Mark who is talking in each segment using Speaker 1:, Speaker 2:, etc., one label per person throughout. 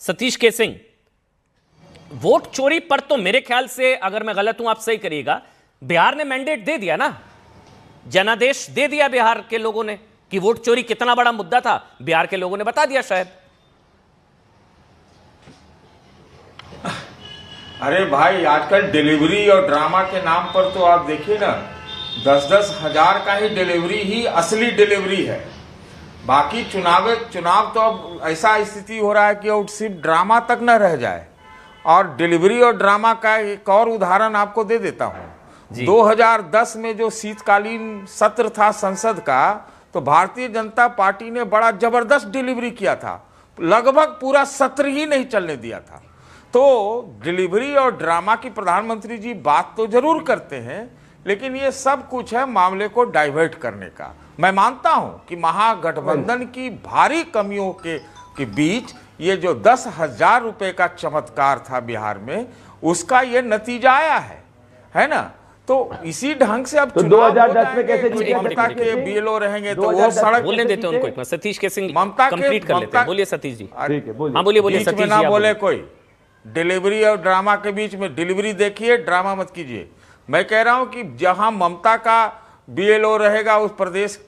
Speaker 1: सतीश के सिंह, वोट चोरी पर तो मेरे ख्याल से, अगर मैं गलत हूं आप सही करिएगा, बिहार ने मैंडेट दे दिया ना, जनादेश दे दिया बिहार के लोगों ने कि वोट चोरी कितना बड़ा मुद्दा था, बिहार के लोगों ने बता दिया शायद।
Speaker 2: अरे भाई, आजकल डिलीवरी और ड्रामा के नाम पर तो आप देखिए ना, 10-10 हजार का ही डिलीवरी ही असली डिलीवरी है। बाकी चुनाव तो अब ऐसा स्थिति हो रहा है कि अब सिर्फ ड्रामा तक न रह जाए। और डिलीवरी और ड्रामा का एक और उदाहरण आपको दे देता हूं। 2010 में जो शीतकालीन सत्र था संसद का, तो भारतीय जनता पार्टी ने बड़ा जबरदस्त डिलीवरी किया था, लगभग पूरा सत्र ही नहीं चलने दिया था। तो डिलीवरी और ड्रामा की प्रधानमंत्री जी बात तो जरूर करते हैं, लेकिन ये सब कुछ है मामले को डाइवर्ट करने का। मैं मानता हूं कि महागठबंधन की भारी कमियों के बीच ये जो 10,000 रुपए का चमत्कार था बिहार में, उसका ये नतीजा आया है ना। तो इसी ढंग से अब
Speaker 3: तो 2010 में कैसे
Speaker 2: ममता के बीएलओ रहेंगे तो वो सड़क
Speaker 1: बोलने देते हैं उनको। सतीश के सिंह
Speaker 2: ममता
Speaker 1: कंप्लीट कर लेते हैं। बोलिए सतीश जी।
Speaker 3: ठीक है, बोलिए।
Speaker 1: हाँ बोलिए
Speaker 2: बीच में ना बोले कोई। डिलीवरी और ड्रामा के बीच में डिलीवरी देखिए, ड्रामा मत कीजिए। मैं कह रहा हूं कि जहां ममता का बीएलओ रहेगा उस प्रदेश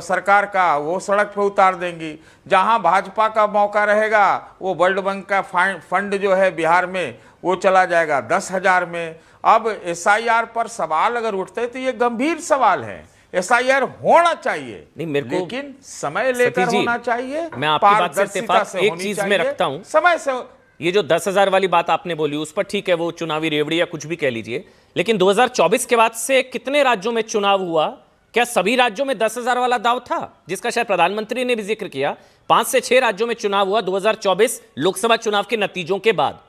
Speaker 2: सरकार का, वो सड़क पे उतार देंगी। जहां भाजपा का मौका रहेगा, वो वर्ल्ड बैंक का फंड जो है बिहार में, वो चला जाएगा 10,000 में। अब एसआईआर पर सवाल अगर उठते तो ये गंभीर सवाल है। एसआईआर होना चाहिए,
Speaker 1: नहीं, मेरे को
Speaker 2: लेकिन समय लेकर होना चाहिए।
Speaker 1: मैं आपकी बात से इत्तेफाक एक चीज में रखता हूं,
Speaker 2: समय से।
Speaker 1: ये जो 10,000 वाली बात आपने बोली उस पर ठीक है, वो चुनावी रेवड़ी या कुछ भी कह लीजिए, लेकिन 2024 के बाद से कितने राज्यों में चुनाव हुआ? क्या सभी राज्यों में 10,000 वाला दाव था, जिसका शायद प्रधानमंत्री ने भी जिक्र किया? 5 से 6 राज्यों में चुनाव हुआ 2024 लोकसभा चुनाव के नतीजों के बाद।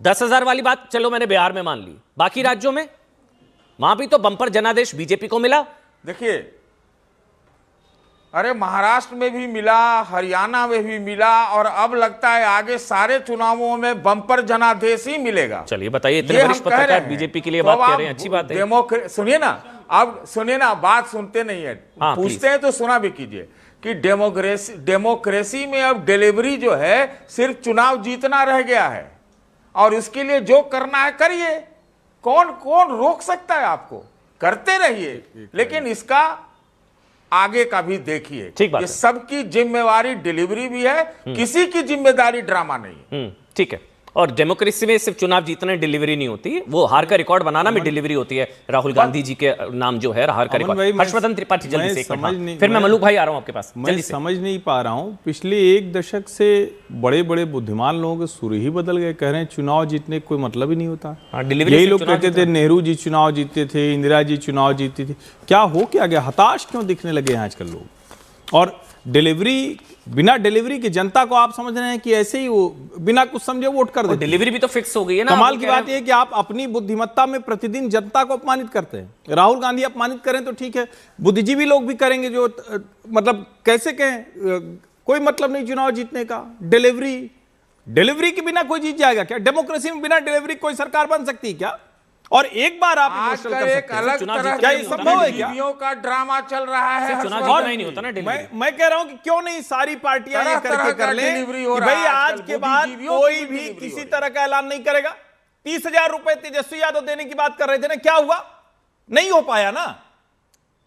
Speaker 1: 10,000 वाली बात चलो मैंने बिहार में मान ली, बाकी राज्यों में वहां भी तो बंपर जनादेश बीजेपी को मिला।
Speaker 2: देखिए, अरे महाराष्ट्र में भी मिला, हरियाणा में भी मिला, और अब लगता है आगे सारे चुनावों में बम्पर जनादेश ही मिलेगा।
Speaker 1: चलिए बताइए, इतने वरिष्ठ पत्रकार बीजेपी के लिए बात कह रहे हैं, अच्छी बात है।
Speaker 2: सुनिए ना, अब सुनिए ना, बात सुनते नहीं है।
Speaker 1: हाँ,
Speaker 2: पूछते हैं तो सुना भी कीजिए कि डेमोक्रेसी में अब डिलीवरी जो है सिर्फ चुनाव जीतना रह गया है, और उसके लिए जो करना है करिए। कौन कौन रोक सकता है आपको? करते रहिए, लेकिन इसका आगे का भी देखिए। ये सबकी जिम्मेवारी डिलीवरी भी है, किसी की जिम्मेदारी ड्रामा नहीं।
Speaker 1: ठीक है। और डेमोक्रेसी में सिर्फ चुनाव जीतना डिलीवरी नहीं होती, वो हार का रिकॉर्ड बनाना में डिलीवरी होती है। राहुल गांधी जी के नाम जो है हार का रिकॉर्ड। हर्षवर्धन त्रिपाठी, जल्दी से फिर मैं मलूक भाई आ रहा हूं आपके पास।
Speaker 4: मैं समझ नहीं पा रहा हूं, पिछले 1 दशक से बड़े बड़े बुद्धिमान लोगों के सुर ही बदल गए। कह रहे हैं चुनाव जीतने का कोई मतलब ही नहीं होता। यही लोग कहते थे नेहरू जी चुनाव जीतते थे, इंदिरा जी चुनाव जीतती थी। क्या हो क्या गया? हताश क्यों दिखने लगे हैं आजकल लोग? और डिलीवरी, बिना डिलीवरी की जनता को आप समझ रहे हैं कि ऐसे ही वो बिना कुछ समझे वोट कर दे।
Speaker 1: डिलीवरी भी तो फिक्स हो गई है ना।
Speaker 4: कमाल की बात यह है कि आप अपनी बुद्धिमत्ता में प्रतिदिन जनता को अपमानित करते हैं। राहुल गांधी अपमानित करें तो ठीक है, बुद्धिजीवी लोग भी करेंगे जो मतलब कैसे कहें, कोई मतलब नहीं चुनाव जीतने का। डिलीवरी के बिना कोई जीत जाएगा क्या? डेमोक्रेसी में बिना डिलीवरी कोई सरकार बन सकती है क्या? और एक बार आप
Speaker 2: एक अलग तरह
Speaker 4: क्या ये संभव है क्या?
Speaker 2: का ड्रामा चल रहा है।
Speaker 1: चुनाव नहीं होता ना।
Speaker 4: मैं कह रहा हूं कि क्यों नहीं सारी पार्टियां ये करके कर लें कि भाई आज के बाद कोई भी किसी तरह का ऐलान नहीं करेगा। 30,000 रुपए तेजस्वी यादव देने की बात कर रहे थे ना, क्या हुआ? नहीं हो पाया ना।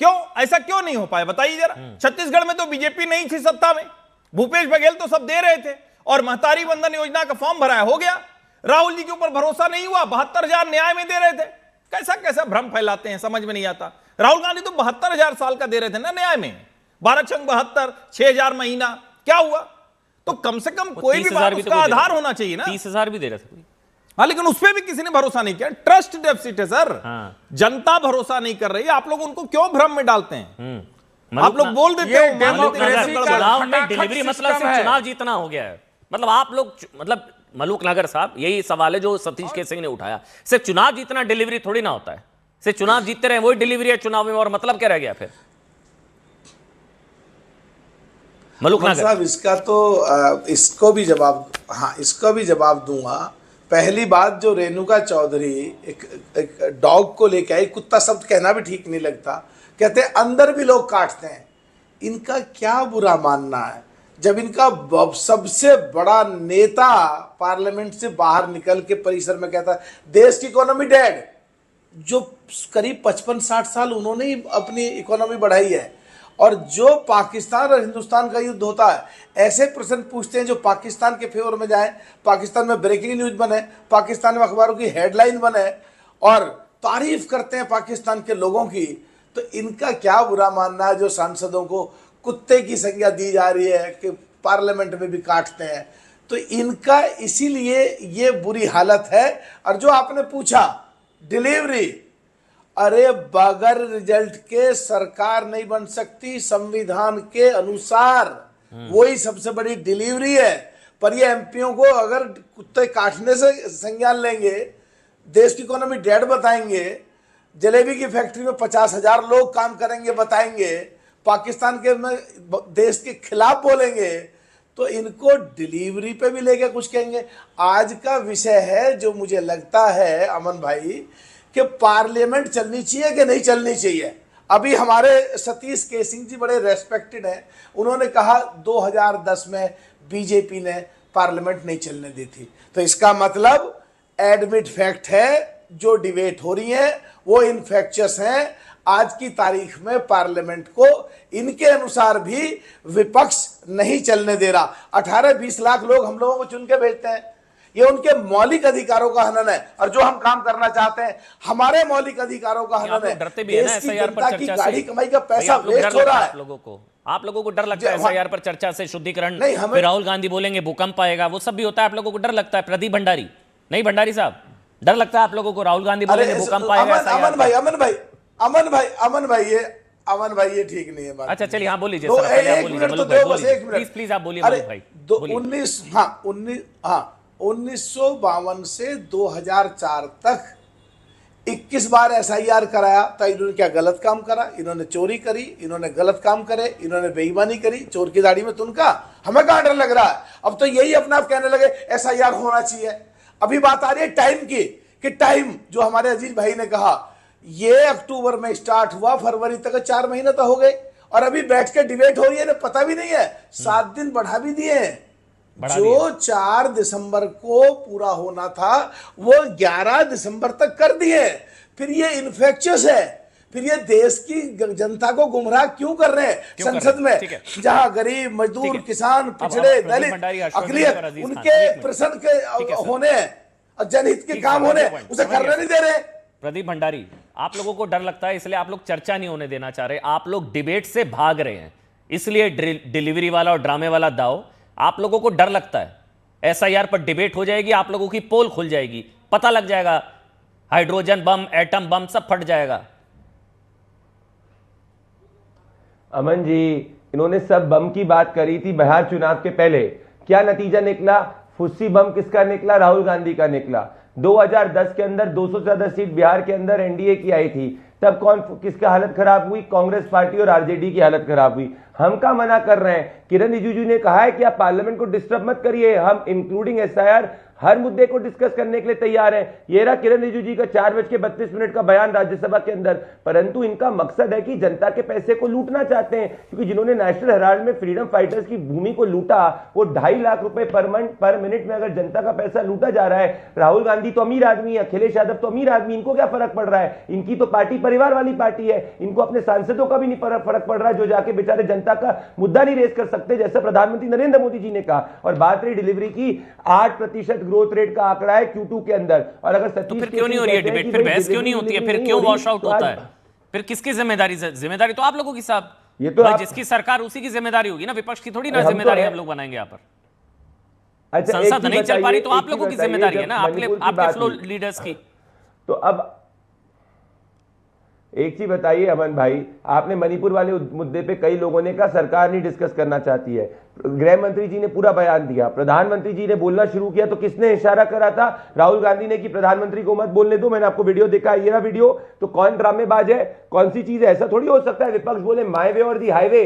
Speaker 4: क्यों ऐसा क्यों नहीं हो पाया बताइए जरा। छत्तीसगढ़ में तो बीजेपी नहीं थी सत्ता में, भूपेश बघेल तो सब दे रहे थे, और महतारी वंदन योजना का फॉर्म भराया, हो गया। राहुल जी के ऊपर भरोसा नहीं हुआ, 72,000 न्याय में दे रहे थे। कैसा कैसा भ्रम फैलाते हैं, समझ में नहीं आता। राहुल गांधी तो 72,000 साल का दे रहे थे ना न्याय में, 12×72, 6,000 महीना। क्या हुआ? तो कम से कम कोई भी बात उसका आधार होना चाहिए ना।
Speaker 1: 30,000 भी दे रहे थे।
Speaker 4: हाँ, लेकिन उस पर भी किसी ने भरोसा नहीं किया। ट्रस्ट डेफिसिट है सर। जनता भरोसा नहीं कर रही है, आप लोग उनको क्यों भ्रम में डालते हैं? आप लोग बोल देते हो
Speaker 1: चुनाव में डिलीवरी मतलब सिर्फ चुनाव जीतना हो गया है। मतलब आप लोग, मतलब मलूक नगर साहब, यही सवाल है जो सतीश के सिंह ने उठाया। सिर्फ चुनाव जीतना डिलीवरी थोड़ी ना होता है। सिर्फ चुनाव जीतते रहे वही डिलीवरी है चुनाव में, और मतलब क्या रह गया फिर? मलूक नगर
Speaker 5: साहब, इसका तो इसको भी जवाब दूंगा। पहली बात, जो रेणुका चौधरी एक डॉग को लेके आई, कुत्ता शब्द कहना भी ठीक नहीं लगता, कहते अंदर भी लोग काटते हैं। इनका क्या बुरा मानना है? जब इनका सबसे बड़ा नेता पार्लियामेंट से बाहर निकल के परिसर में कहता है देश की इकोनॉमी डेड, जो करीब 55-60 साल उन्होंने ही अपनी इकोनॉमी बढ़ाई है, और जो पाकिस्तान और हिंदुस्तान का युद्ध होता है ऐसे प्रश्न पूछते हैं जो पाकिस्तान के फेवर में जाए, पाकिस्तान में ब्रेकिंग न्यूज बने, पाकिस्तान में अखबारों की हेडलाइन बने और तारीफ करते हैं पाकिस्तान के लोगों की, तो इनका क्या बुरा मानना है जो सांसदों को कुत्ते की संज्ञा दी जा रही है कि पार्लियामेंट में भी काटते हैं। तो इनका इसीलिए ये बुरी हालत है। और जो आपने पूछा डिलीवरी, अरे बगैर रिजल्ट के सरकार नहीं बन सकती, संविधान के अनुसार वही सबसे बड़ी डिलीवरी है। पर ये एमपीओ को अगर कुत्ते काटने से संज्ञान लेंगे, देश की इकोनॉमी डेड बताएंगे, जलेबी की फैक्ट्री में 50,000 लोग काम करेंगे बताएंगे, पाकिस्तान के में देश के खिलाफ बोलेंगे, तो इनको डिलीवरी पे भी लेके कुछ कहेंगे। आज का विषय है जो मुझे लगता है अमन भाई कि पार्लियामेंट चलनी चाहिए कि नहीं चलनी चाहिए। अभी हमारे सतीश केसिंग जी बड़े रेस्पेक्टेड हैं, उन्होंने कहा 2010 में बीजेपी ने पार्लियामेंट नहीं चलने दी थी। तो इसका मतलब एडमिट फैक्ट है, जो डिबेट हो रही है वो इनफेक्शियस हैं। आज की तारीख में पार्लियामेंट को इनके अनुसार भी विपक्ष नहीं चलने दे रहा। 18-20 लाख लोग हम लोगों को चुन के भेजते हैं, ये उनके मौलिक अधिकारों का हनन है। और जो हम काम करना चाहते हैं हमारे मौलिक अधिकारों का हनन है।
Speaker 1: डरते भी है ना एसआईआर पर चर्चा से,
Speaker 5: गाड़ी कमाई का पैसा वेस्ट हो रहा है।
Speaker 1: आप लोगों को डर लगता है एसआईआर पर चर्चा से, शुद्धिकरण,
Speaker 5: नहीं,
Speaker 1: फिर राहुल गांधी बोलेंगे भूकंप आएगा, वो सब भी होता है, आप लोगों को डर लगता है। प्रदीप भंडारी, नहीं भंडारी साहब, डर लगता है आप लोगों को राहुल गांधी बोलेंगे भूकंप आएगा?
Speaker 5: अमन भाई ये ठीक नहीं है बात।
Speaker 1: अच्छा चलिए, हाँ बोल लीजिए, प्लीज आप बोलिए मलूक भाई।
Speaker 5: 1952 से 2004 तक 21 बार एसआईआर कराया। तो इन्होंने क्या गलत काम करा? इन्होंने चोरी करी, इन्होंने गलत काम करे, इन्होंने बेईमानी करी। चोर की दाढ़ी में तुनका, हमें कहाँ डर लग रहा है? अब तो यही अपना आप कहने लगे एसआईआर होना चाहिए। अभी बात आ रही है टाइम की, कि टाइम जो हमारे अजीज भाई ने कहा, ये अक्टूबर में स्टार्ट हुआ, फरवरी तक 4 महीने तो हो गए, और अभी बैठ के डिबेट हो रही है, पता भी नहीं है। 7 दिन बढ़ा भी दिए हैं। जो 4 दिसंबर को पूरा होना था वो 11 दिसंबर तक कर दिए। फिर ये इन्फेक्शियस है, फिर ये देश की जनता को गुमराह क्यों कर रहे हैं? संसद में जहां गरीब, मजदूर, किसान, पिछड़े, दलित, अकलियत, उनके प्रश्न के होने और जनहित के काम होने, उसे करने नहीं दे रहे।
Speaker 1: प्रदीप भंडारी, आप लोगों को डर लगता है इसलिए आप लोग चर्चा नहीं होने देना चाह रहे, आप लोग डिबेट से भाग रहे हैं, इसलिए डिलीवरी वाला और ड्रामे वाला दाव आप लोगों को डर लगता है। एसआईआर पर डिबेट हो जाएगी, आप लोगों की पोल खुल जाएगी, पता लग जाएगा, हाइड्रोजन बम, एटम बम सब फट जाएगा।
Speaker 3: अमन जी, इन्होंने सब बम की बात करी थी बिहार चुनाव के पहले, क्या नतीजा निकला? फुस्सी बम किसका निकला? राहुल गांधी का निकला। 2010 के अंदर 200 से ज्यादा सीट बिहार के अंदर एनडीए की आई थी, तब कौन किसका हालत खराब हुई? कांग्रेस पार्टी और आरजेडी की हालत खराब हुई। हम क्या मना कर रहे हैं? किरण रिजिजू ने कहा है कि आप पार्लियामेंट को डिस्टर्ब मत करिए, हम इंक्लूडिंग एसआईआर हर मुद्दे को डिस्कस करने के लिए तैयार है। ये रहा किरण रिजिजू जी का 4:32 का बयान राज्यसभा के अंदर। परंतु इनका मकसद है कि जनता के पैसे को लूटना चाहते हैं, क्योंकि जिन्होंने नेशनल हेराल्ड में फ्रीडम फाइटर्स की भूमि को लूटा, वो 2.5 लाख रुपए पर मिनट में अगर जनता का पैसा लूटा जा रहा है। राहुल गांधी तो अमीर आदमी है, अखिलेश यादव तो अमीर आदमी, इनको क्या फर्क पड़ रहा है? इनकी तो पार्टी परिवार वाली पार्टी है, इनको अपने सांसदों का भी नहीं फर्क पड़ रहा है, जो जाके बेचारे जनता का मुद्दा नहीं रेस कर सकते, जैसा प्रधानमंत्री नरेंद्र मोदी जी ने कहा। और बात रही डिलीवरी की, 8% ग्रोथ रेट का आंकड़ा है Q2 के अंदर। और अगर
Speaker 1: तो फिर क्यों नहीं हो रही है डिबेट? फिर बहस क्यों नहीं होती है? फिर क्यों वॉश आउट होता है? फिर किसकी जिम्मेदारी? जिम्मेदारी तो आप लोगों की साहब, ये तो जिसकी सरकार उसी की जिम्मेदारी होगी ना, विपक्ष की थोड़ी ना जिम्मेदारी हम लोग बनाएंगे यहाँ पर।
Speaker 3: अच्छा,
Speaker 1: संसद नहीं चल पा रही तो आप लोगों की जिम्मेदारी है ना, आपके फ्लो लीडर्स की।
Speaker 3: तो अब एक चीज बताइए अमन भाई, आपने मणिपुर वाले मुद्दे पे कई लोगों ने कहा सरकार नहीं डिस्कस करना चाहती है, गृह मंत्री जी ने पूरा बयान दिया, प्रधानमंत्री जी ने बोलना शुरू किया, तो किसने इशारा करा था? राहुल गांधी ने कि प्रधानमंत्री को मत बोलने दो। मैंने आपको वीडियो देखा, ये रहा वीडियो। तो कौन ड्रामेबाज है, कौन सी चीज है? ऐसा थोड़ी हो सकता है विपक्ष बोले माय वे और दी हाईवे।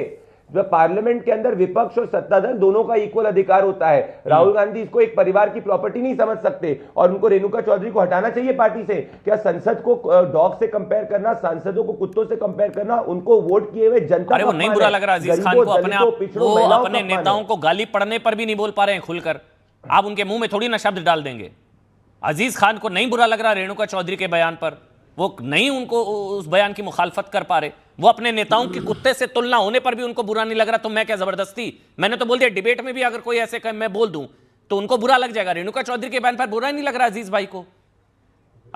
Speaker 3: पार्लियामेंट के अंदर विपक्ष और सत्ताधार दोनों का इक्वल अधिकार होता है। राहुल गांधी इसको एक परिवार की प्रॉपर्टी नहीं समझ सकते और उनको रेणुका चौधरी को हटाना चाहिए पार्टी से। क्या संसद को डॉग से कंपेयर करना, सांसदों को कुत्तों से कंपेयर करना, उनको वोट किए हुए जनता
Speaker 1: अरे वो नहीं बुरा लग रहा अजीज खान को अपने
Speaker 3: पिछड़ों,
Speaker 1: वो
Speaker 3: महिलाओं
Speaker 1: अपने
Speaker 3: का अपमान
Speaker 1: नेताओं
Speaker 3: है।
Speaker 1: को गाली पड़ने पर भी नहीं बोल पा रहे हैं खुलकर। आप उनके मुंह में थोड़ी ना शब्द डाल देंगे। अजीज खान को नहीं बुरा लग रहा रेणुका चौधरी के बयान पर, वो नहीं उनको उस बयान की मुखालफत कर पा रहे। वो अपने नेताओं की कुत्ते से तुलना होने पर भी उनको बुरा नहीं लग रहा। तो मैं क्या जबरदस्ती, मैंने तो बोल दिया डिबेट में भी अगर कोई ऐसे मैं बोल दूं तो उनको बुरा लग जाएगा। रेणुका चौधरी के बयान पर बुरा नहीं लग रहा अजीज भाई को।